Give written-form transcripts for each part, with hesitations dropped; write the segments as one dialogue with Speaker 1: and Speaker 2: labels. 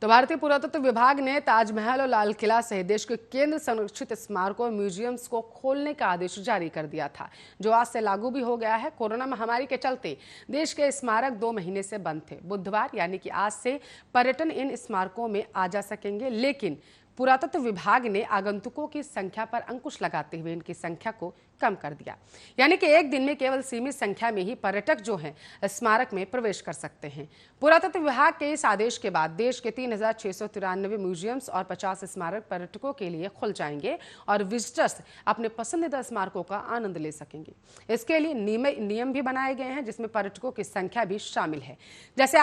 Speaker 1: तो भारतीय पुरातत्व विभाग ने ताजमहल और लाल किला सहित देश के केंद्र संरक्षित स्मारकों और म्यूजियम्स को खोलने का आदेश जारी कर दिया था, जो आज से लागू भी हो गया है। कोरोना महामारी के चलते देश के स्मारक 2 महीने से बंद थे। बुधवार यानी कि आज से पर्यटन इन स्मारकों में आ जा सकेंगे, लेकिन पुरातत्व विभाग ने आगंतुकों की संख्या पर अंकुश लगाते हुए इनकी संख्या को कम कर दिया, यानी कि एक दिन में केवल सीमित संख्या में ही पर्यटक जो हैं स्मारक में प्रवेश कर सकते हैं। पुरातत्व विभाग के इस आदेश के बाद देश के 3693 म्यूजियम्स और 50 स्मारक पर्यटकों के लिए खुल जाएंगे और विजिटर्स अपने पसंदीदा स्मारकों का आनंद ले सकेंगे। इसके लिए नियम भी बनाए गए हैं, जिसमें पर्यटकों की संख्या भी शामिल है। जैसे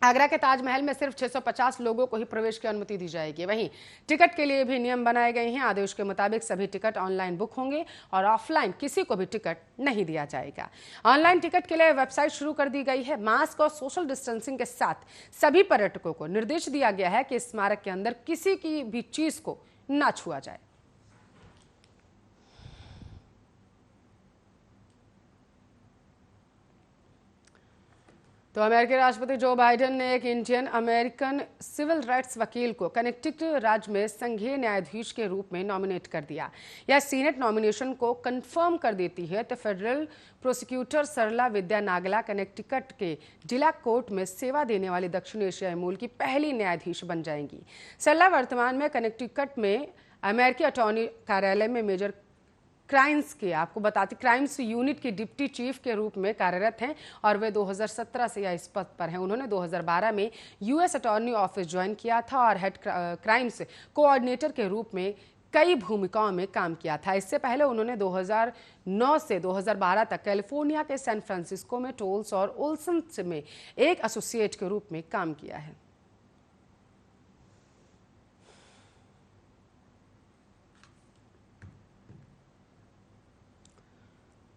Speaker 1: आगरा के ताजमहल में सिर्फ 650 लोगों को ही प्रवेश की अनुमति दी जाएगी। वहीं टिकट के लिए भी नियम बनाए गए हैं। आदेश के मुताबिक सभी टिकट ऑनलाइन बुक होंगे और ऑफलाइन किसी को भी टिकट नहीं दिया जाएगा। ऑनलाइन टिकट के लिए वेबसाइट शुरू कर दी गई है। मास्क और सोशल डिस्टेंसिंग के साथ सभी पर्यटकों को निर्देश दिया गया है कि स्मारक के अंदर किसी की भी चीज को ना छुआ जाए। तो अमेरिकी राष्ट्रपति जो बाइडेन ने एक इंडियन अमेरिकन सिविल राइट्स वकील को कनेक्टिकट राज्य में संघीय न्यायाधीश के रूप में नॉमिनेट कर दिया। यह सीनेट नॉमिनेशन को कंफर्म कर देती है तो फेडरल प्रोसिक्यूटर सरला विद्या नागला कनेक्टिकट के जिला कोर्ट में सेवा देने वाली दक्षिण एशियाई मूल की पहली न्यायाधीश बन जाएंगी। सरला वर्तमान में कनेक्टिकट में अमेरिकी अटॉर्नी कार्यालय में मेजर क्राइम्स यूनिट की डिप्टी चीफ के रूप में कार्यरत हैं और वे 2017 से इस पद पर हैं। उन्होंने 2012 में यूएस अटॉर्नी ऑफिस ज्वाइन किया था और हेड क्राइम्स कोऑर्डिनेटर के रूप में कई भूमिकाओं में काम किया था। इससे पहले उन्होंने 2009 से 2012 तक कैलिफोर्निया के सैन फ्रांसिस्को में टोल्स और ओल्सन में एक एसोसिएट के रूप में काम किया है।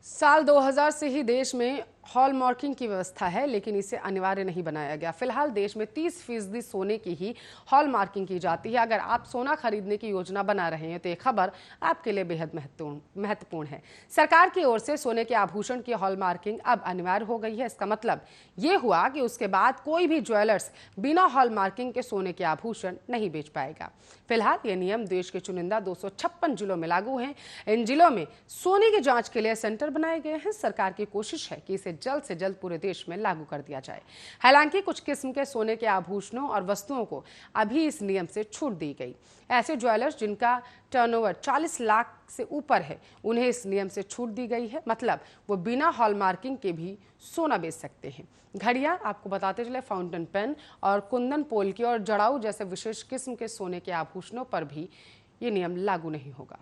Speaker 1: साल 2000 से ही देश में हॉलमार्किंग की व्यवस्था है, लेकिन इसे अनिवार्य नहीं बनाया गया। फिलहाल देश में 30% सोने की ही हॉलमार्किंग की जाती है। अगर आप सोना खरीदने की योजना बना रहे हैं तो ये खबर आपके लिए बेहद महत्वपूर्ण है। सरकार की ओर से सोने के आभूषण की हॉलमार्किंग अब अनिवार्य हो गई है। इसका मतलब ये हुआ कि उसके बाद कोई भी ज्वेलर्स बिना हॉलमार्किंग के सोने के आभूषण नहीं बेच पाएगा। फिलहाल ये नियम देश के चुनिंदा 256 जिलों में लागू है। इन जिलों में सोने की जांच के लिए सेंटर बनाए गए हैं। सरकार की कोशिश है कि इसे जल्द से जल्द पूरे देश में लागू कर दिया जाए। हालांकि कुछ किस्म के सोने के आभूषणों और वस्तुओं को अभी इस नियम से छूट दी गई। ऐसे ज्वेलर्स जिनका टर्नओवर 40 लाख से ऊपर है, उन्हें इस नियम से छूट दी गई है। मतलब वो बिना हॉलमार्किंग के भी सोना बेच सकते हैं। घड़ियां, आपको बताते चले, फाउंटेन पेन और कुंदन पोल्की और जड़ाऊ जैसे विशेष किस्म के सोने के आभूषणों पर भी ये नियम लागू नहीं होगा।